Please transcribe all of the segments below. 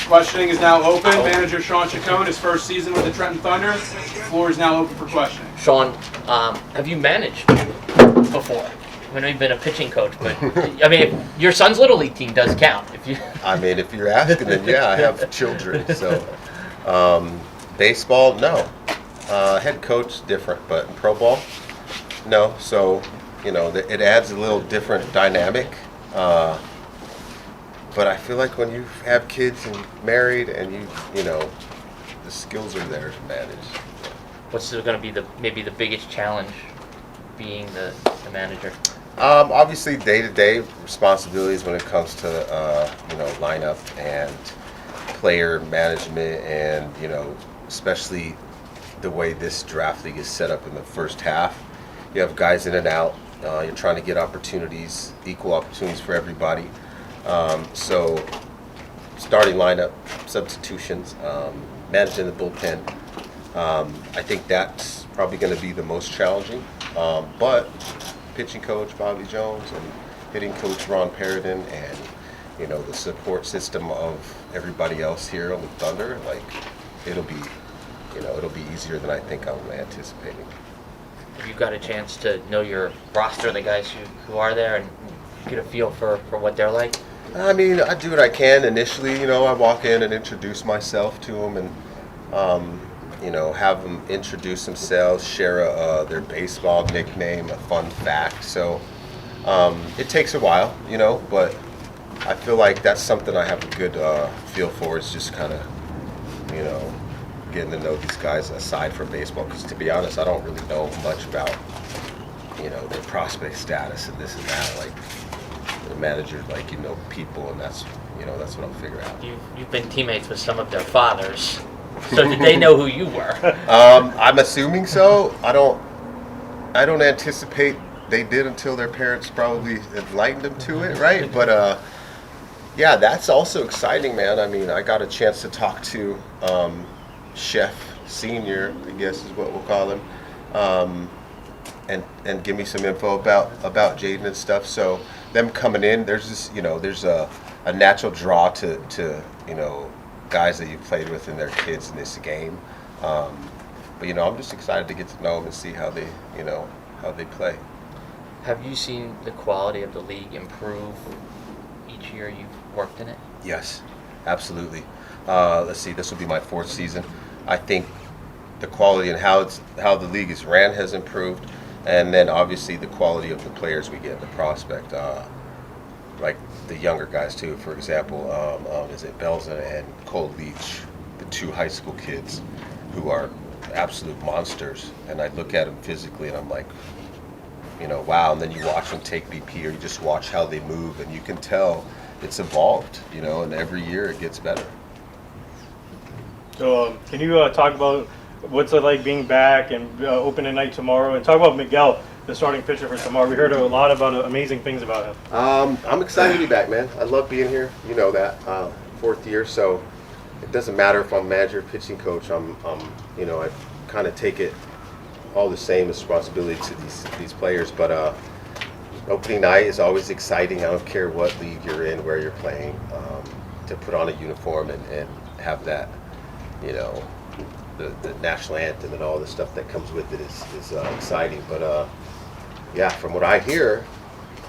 Questioning is now open. Manager Shawn Chacon, his first season with the Trenton Thunder. The floor is now open for questioning. Shawn, have you managed before? I know you've been a pitching coach, but I mean, your son's little league team does count. If you're asking, then yeah, I have children. So, baseball, no. Head coach, different, but in pro ball, no. So, it adds a little different dynamic. But I feel like when you have kids and married and the skills are there to manage. What's going to be maybe the biggest challenge being the manager? Obviously, day-to-day responsibilities when it comes to lineup and player management, and especially the way this draft league is set up in the first half. You have guys in and out. You're trying to get opportunities, equal opportunities for everybody. So starting lineup, substitutions, managing the bullpen. I think that's probably going to be the most challenging. But pitching coach Bobby Jones and hitting coach Ron Paradin and the support system of everybody else here on the Thunder, like it'll be easier than I think I'm anticipating. Have you got a chance to know your roster, the guys who are there, and get a feel for what they're like? I mean, I do what I can initially. I walk in and introduce myself to them, and have them introduce themselves, share their baseball nickname, a fun fact. So it takes a while, but I feel like that's something I have a good feel for. Is just kind of, getting to know these guys aside from baseball. Because to be honest, I don't really know much about, their prospect status and this and that. Like the manager, people, and that's what I'll figure out. You've been teammates with some of their fathers. So did they know who you were? I'm assuming so. I don't anticipate they did until their parents probably enlightened them to it, right? But yeah, that's also exciting, man. I mean, I got a chance to talk to Chef Senior, I guess is what we'll call him, and give me some info about Jaden and stuff. So them coming in, there's this, there's a natural draw to guys that you've played with and their kids in this game. But I'm just excited to get to know them and see how they play. Have you seen the quality of the league improve each year you've worked in it? Yes, absolutely. Let's see, this will be my fourth season. I think the quality and how the league is ran has improved, and then obviously the quality of the players we get in the prospect. Like the younger guys too. For example, is it Belza and Cole Leach, the two high school kids who are absolute monsters. And I look at them physically and I'm like, wow. And then you watch them take BP, or you just watch how they move, and you can tell it's evolved, and every year it gets better. So can you talk about what's it like being back and opening night tomorrow, and talk about Miguel, the starting pitcher for tomorrow? We heard a lot about amazing things about him. I'm excited to be back, man. I love being here. You know that. Fourth year, so it doesn't matter if I'm manager, pitching coach. I kind of take it all the same responsibility to these players. But opening night is always exciting. I don't care what league you're in, where you're playing. To put on a uniform and have that, the national anthem and all the stuff that comes with it is exciting. But yeah, from what I hear,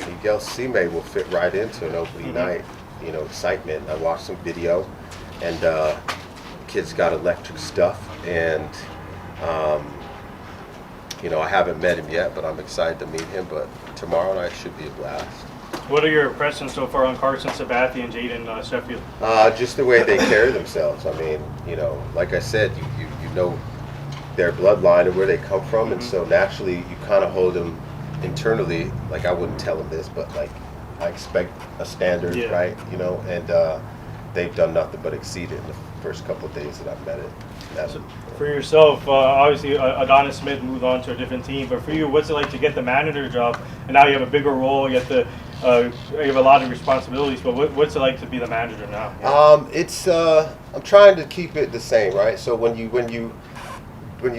Miguel Cime will fit right into an opening night, excitement. I watched some video, and kid's got electric stuff, and I haven't met him yet, but I'm excited to meet him. But tomorrow night should be a blast. What are your impressions so far on Carson Sabathia and Jaden Sheffield? Just the way they carry themselves. I mean, like I said, you know their bloodline and where they come from, and so naturally you kind of hold them internally. Like, I wouldn't tell them this, but like I expect a standard, right? And they've done nothing but exceed it in the first couple of days that I've met it. So for yourself, obviously Adonis Smith moved on to a different team, but for you, what's it like to get the manager job, and now you have a bigger role, you have a lot of responsibilities, but what's it like to be the manager now? It's I'm trying to keep it the same, right? So when you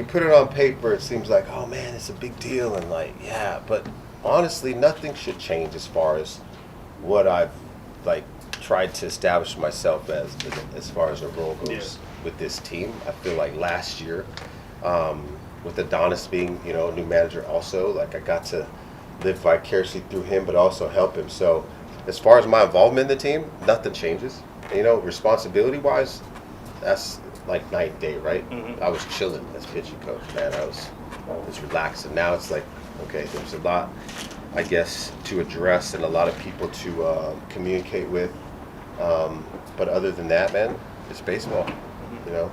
put it on paper, it seems like, oh man, it's a big deal, and like, yeah, but honestly, nothing should change as far as what I've tried to establish myself as far as a role goes with this team. I feel like last year, with Adonis being, you know, a new manager also, like I got to live vicariously through him, but also help him. So as far as my involvement in the team, nothing changes. You know, responsibility-wise, that's like night and day, right? I was chilling as pitching coach, man. I was relaxing. Now it's like, okay, there's a lot, I guess, to address and a lot of people to communicate with. But other than that, man, it's baseball, you know.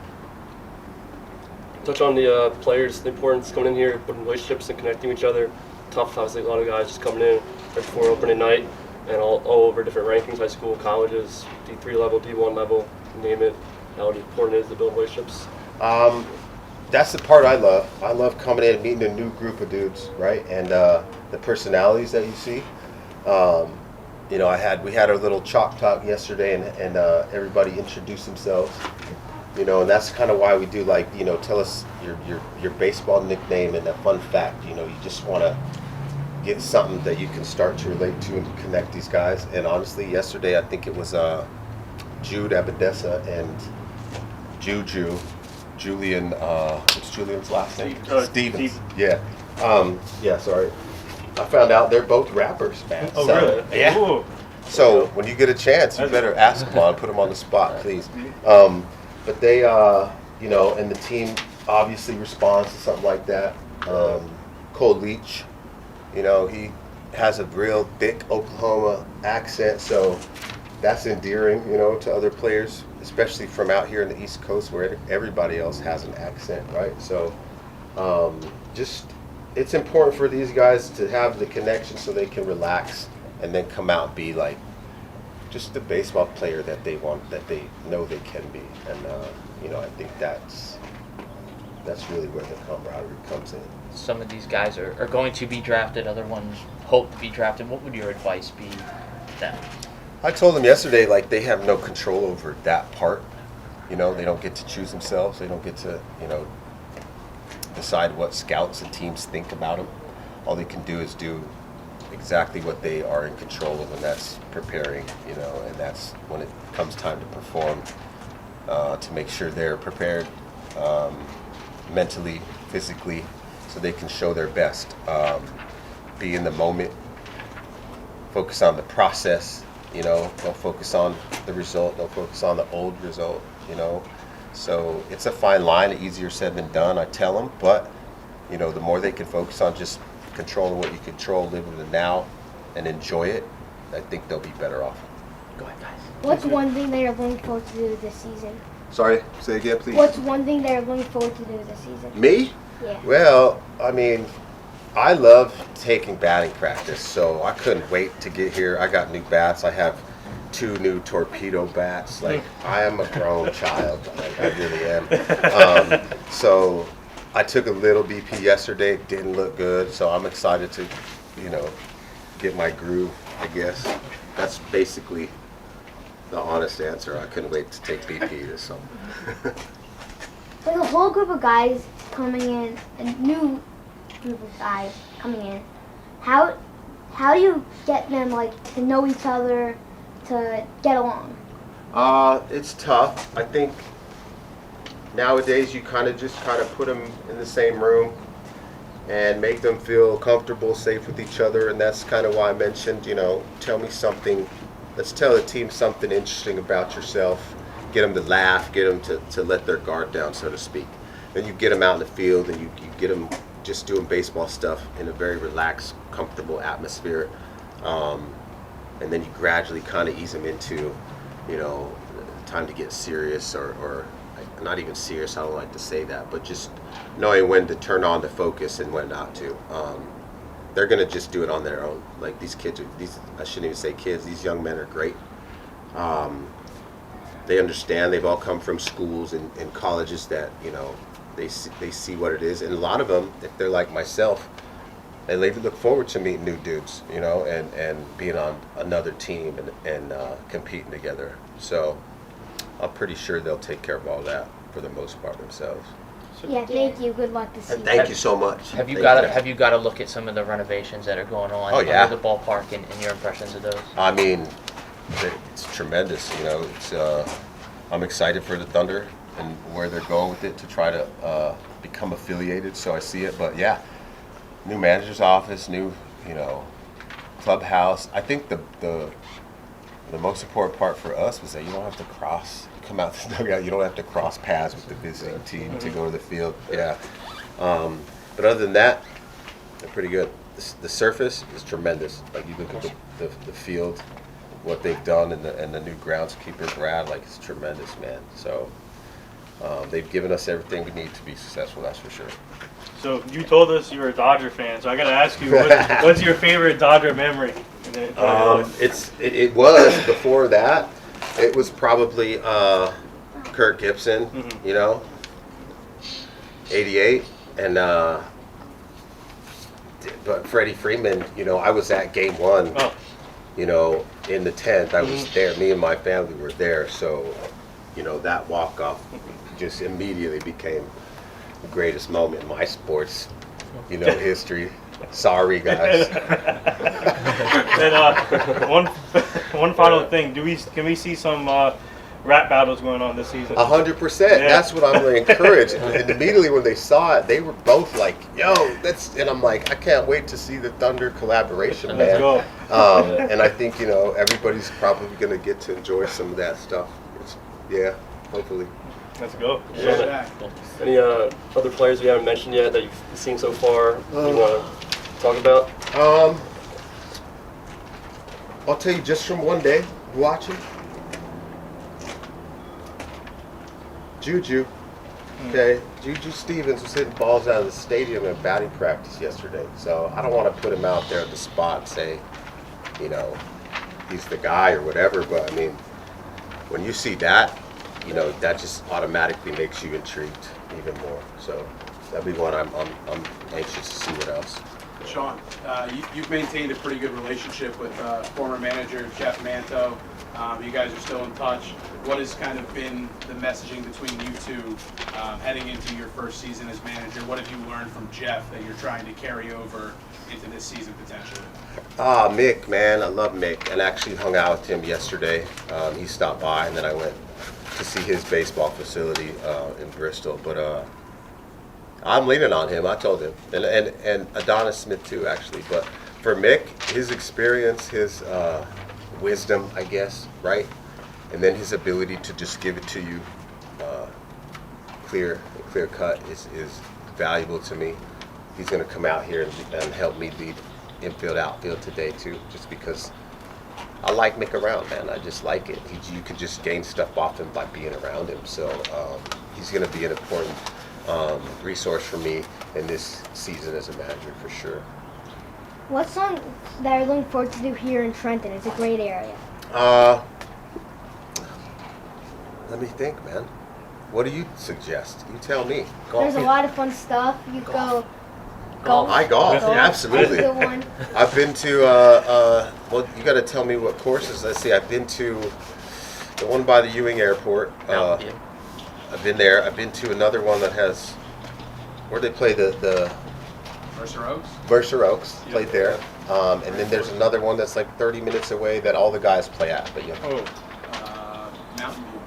Touch on the players, the importance coming in here, building relationships and connecting with each other. Tough, obviously, a lot of guys just coming in right before opening night and all over different rankings, high school, colleges, D3 level, D1 level, you name it. How important it is to build relationships. That's the part I love. I love coming in and meeting a new group of dudes, right? And the personalities that you see. You know, we had our little chalk talk yesterday, and everybody introduced themselves. You know, and that's kind of why we do, like, you know, tell us your baseball nickname and a fun fact. You know, you just want to get something that you can start to relate to and connect these guys. And honestly, yesterday I think it was Jude Abadessa and Julian. What's Julian's last name? Stevens. Yeah. Yeah. Sorry. I found out they're both rappers, man. Oh, so, really? Yeah. Ooh. So when you get a chance, you better ask them on, put them on the spot, please. But they, you know, and the team obviously responds to something like that. Cole Leach, you know, he has a real thick Oklahoma accent, so that's endearing, you know, to other players, especially from out here in the East Coast where everybody else has an accent, right? So just, it's important for these guys to have the connection so they can relax and then come out and be like just the baseball player that they want, that they know they can be. And, you know, I think that's really where the camaraderie comes in. Some of these guys are going to be drafted, other ones hope to be drafted. What would your advice be to them? I told them yesterday, like, they have no control over that part. You know, they don't get to choose themselves. They don't get to, you know, decide what scouts and teams think about them. All they can do is do exactly what they are in control of, and that's preparing, you know, and that's when it comes time to perform, to make sure they're prepared mentally, physically, so they can show their best. Be in the moment, focus on the process, you know, don't focus on the result, don't focus on the old result, you know. So it's a fine line, easier said than done, I tell them, but, you know, the more they can focus on just controlling what you control, live in the now, and enjoy it, I think they'll be better off. Go ahead, guys. What's one thing that you're looking forward to do this season? Sorry, say again, please. What's one thing that you're looking forward to do this season? Me? Yeah. Well, I mean, I love taking batting practice, so I couldn't wait to get here. I got new bats. I have 2 new torpedo bats. Like, I am a grown child. Like, I really am. So I took a little BP yesterday. It didn't look good, so I'm excited to, you know, get my groove, I guess. That's basically the honest answer. I couldn't wait to take BP this summer. With a whole group of guys coming in, a new group of guys coming in, how do you get them, like, to know each other, to get along? It's tough. I think nowadays you kind of put them in the same room and make them feel comfortable, safe with each other, and that's kind of why I mentioned, you know, tell me something. Let's tell the team something interesting about yourself. Get them to laugh, get them to let their guard down, so to speak. Then you get them out in the field and you get them just doing baseball stuff in a very relaxed, comfortable atmosphere. And then you gradually kind of ease them into, you know, time to get serious or not even serious, I don't like to say that, but just knowing when to turn on the focus and when not to. They're going to just do it on their own. Like, these kids, I shouldn't even say kids, these young men are great. They understand. They've all come from schools and colleges that, you know, they see what it is. And a lot of them, if they're like myself, they look forward to meeting new dudes, you know, and being on another team and competing together. So I'm pretty sure they'll take care of all that for the most part themselves. Yeah, thank you. Good luck this And season. thank you so much. Have you Thank got to look at some of the renovations that are going on Oh, yeah. under the ballpark and your impressions of those? I mean, it's tremendous. You know, it's I'm excited for the Thunder and where they're going with it to try to become affiliated. So I see it, but yeah, new manager's office, new clubhouse. I think the most important part for us was that you don't have to come out the dugout. You don't have to cross paths with the visiting team to go to the field. Yeah, but other than that, they're pretty good. The surface is tremendous. Like you look at the field, what they've done, and the new groundskeeper Brad, like it's tremendous, man. So they've given us everything we need to be successful. That's for sure. So you told us you were a Dodger fan, so I got to ask you, what's your favorite Dodger memory? It was before that. It was probably Kirk Gibson, 88, and but Freddie Freeman. I was at Game 1. Oh. In the 10th, I was there. Me and my family were there, so that walk off just immediately became the greatest moment in my sports, history. Sorry, guys. And one final thing, can we see some rap battles going on this season? 100%. Yeah. That's what I'm really encouraged. And immediately when they saw it, they were both like, "Yo, and I'm like, I can't wait to see the Thunder collaboration, man. Let's go. And I think everybody's probably gonna get to enjoy some of that stuff. Hopefully. Let's go. Yeah. Any other players we haven't mentioned yet that you've seen so far you want to talk about? I'll tell you just from one day watching. Juju. Okay, Juju Stevens was hitting balls out of the stadium in batting practice yesterday. So I don't want to put him out there at the spot and say, he's the guy or whatever. But I mean, when you see that, that just automatically makes you intrigued even more. So that'd be one I'm anxious to see what else. Shawn, you've maintained a pretty good relationship with former manager Jeff Manto. You guys are still in touch. What has kind of been the messaging between you two heading into your first season as manager? What have you learned from Jeff that you're trying to carry over into this season potentially? Mick, man, I love Mick, and I actually hung out with him yesterday. He stopped by, and then I went to see his baseball facility in Bristol. But I'm leaning on him. I told him, and Adonis Smith too, actually. But for Mick, his experience, his wisdom, I guess, right, and then his ability to just give it to you, clear cut, is valuable to me. He's going to come out here and help me lead infield, outfield today too, just because I like Mick around, man. I just like it. You can just gain stuff off him by being around him. So he's going to be an important resource for me in this season as a manager for sure. What's something that you're looking forward to do here in Trenton? It's a great area. Let me think, man. What do you suggest? You tell me. There's a lot of fun stuff. You go golf. I golf, absolutely. That's a good one. I've been to, well, you got to tell me what courses. Let's see, I've been to the one by the Ewing Airport. I've been there. I've been to another one that has, where they play the Mercer Oaks? Mercer Oaks, played there. And then there's another one that's like 30 minutes away that all the guys play at. But Mountain View.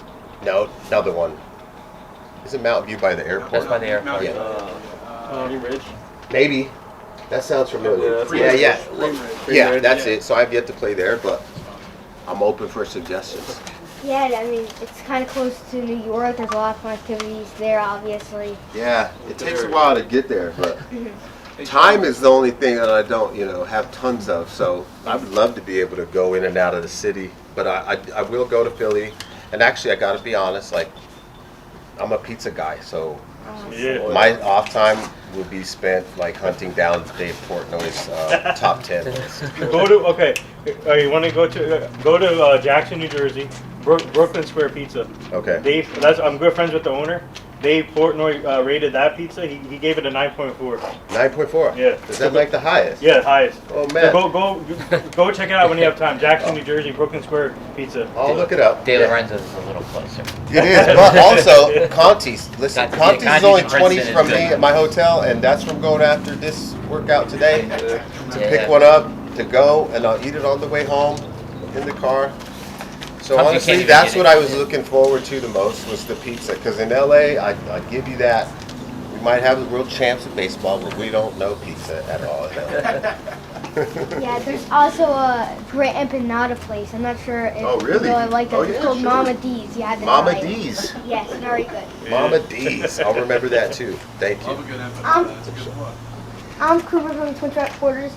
No, another one. Is it Mountain View by the airport? That's by the airport. Mountain Yeah. View. Green Ridge. Maybe. That sounds familiar. Yeah, Green Ridge. Yeah, that's it. So I've yet to play there, but I'm open for suggestions. Yeah, I mean, it's kind of close to New York. There's a lot of fun activities there, obviously. Yeah, it takes a while to get there, but time is the only thing that I don't, have tons of. So I would love to be able to go in and out of the city, but I will go to Philly. And actually, I got to be honest, like, I'm a pizza guy, so my off time will be spent like hunting down Dave Portnoy's top 10 list. You want to go to Jackson, New Jersey, Brooklyn Square Pizza. Okay. I'm good friends with the owner. Dave Portnoy rated that pizza. He gave it a 9.4. 9.4. Yeah. Is that like the highest? Yeah, highest. Oh man. So go check it out when you have time. Jackson, New Jersey, Brooklyn Square Pizza. I'll look it up. De Lorenzo's is a little closer. It is, but also Conti's. Listen, Conti's is Conti's only in 20 Princeton from is me good. at my hotel, and that's from going after this workout today. To Yeah. pick one up, to go, and I'll eat it on the way home in the car. So Something you honestly, can't even that's get what it. I was looking forward to the most was the pizza. Because in LA, I'd give you that. We might have the world champs of baseball, but we don't know pizza at all in LA. Yeah, there's also a great empanada place. I'm not sure if Oh, really? you like that. Oh, It's yeah, called sure. Mama D's. You have to Mama try it. D's. Yes, very good. Mama D's. I'll remember that too. Thank Love you. a good empanada. That's a good one. I'm Cooper from the Twin Track Quarters.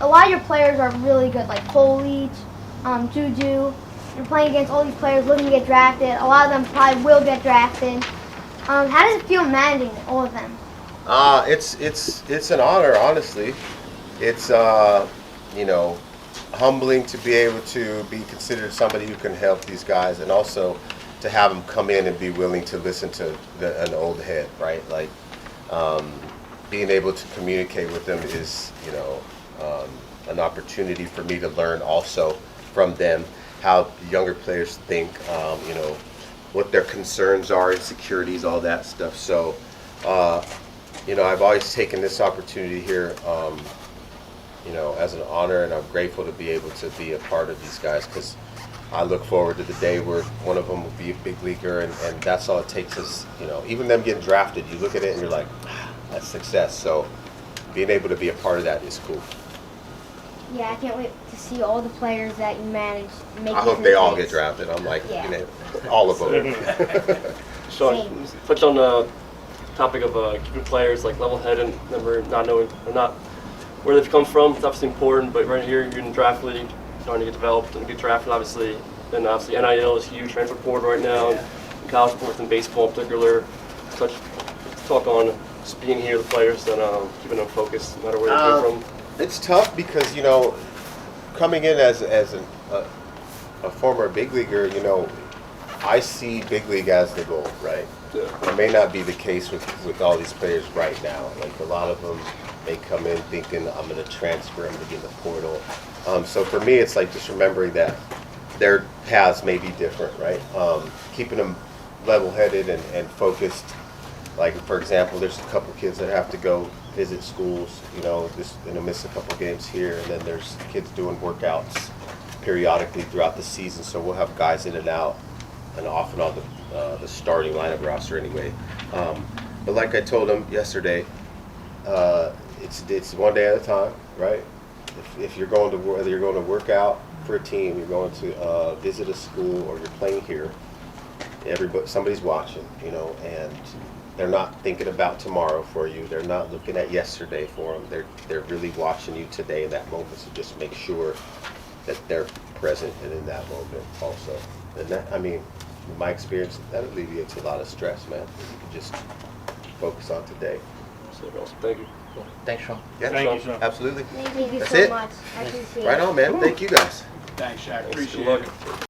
A lot of your players are really good, like Cole Leach, Juju. You're playing against all these players looking to get drafted. A lot of them probably will get drafted. How does it feel managing all of them? It's an honor, honestly. It's you know, humbling to be able to be considered somebody who can help these guys, and also to have them come in and be willing to listen to an old head, right? Like being able to communicate with them is, you know, an opportunity for me to learn also from them how younger players think, you know, what their concerns are, insecurities, all that stuff. So, you know, I've always taken this opportunity here, you know, as an honor, and I'm grateful to be able to be a part of these guys, because I look forward to the day where one of them will be a big leaguer, and that's all it takes is, you know, even them getting drafted, you look at it and you're like, that's success. So being able to be a part of that is cool. Yeah, I can't wait to see all the players that you manage make I it hope to they the all Knicks. get drafted. I'm like, Yeah. you know, all of them. Sean, Same. touch on the topic of keeping players like level-headed, never not knowing or not where they've come from. It's obviously important, but right here you're in the draft league, trying to get developed and get drafted, obviously. And obviously NIL is huge, transfer portal right now, in college sports and baseball in particular. Let's talk on just being here with the players and keeping them focused no matter where they came from. It's tough because, you know, coming in as a former big leaguer, you know, I see big league as the goal, right? Yeah. It may not be the case with all these players right now. Like a lot of them may come in thinking, I'm going to transfer, I'm going to be in the portal. So for me, it's like just remembering that their paths may be different, right? Keeping them level-headed and focused. Like, for example, there's a couple kids that have to go visit schools, you know, just miss a couple games here, and then there's kids doing workouts periodically throughout the season. So we'll have guys in and out and off and on the starting lineup roster anyway. But like I told them yesterday, it's one day at a time, right? If you're going to, whether you're going to work out for a team, you're going to visit a school, or you're playing here, somebody's watching, you know, and they're not thinking about tomorrow for you. They're not looking at yesterday for them. They're really watching you today in that moment. So just make sure that they're present and in that moment also. And that, I mean, in my experience, that alleviates a lot of stress, man. You can just focus on today. So awesome. Thank you. Thanks, Shawn. Yeah, Thank you, Shawn. absolutely. Thank you That's so it. much. I appreciate Right it. on, man. Thank you guys. Thanks, Shaq. Good Appreciate luck. it.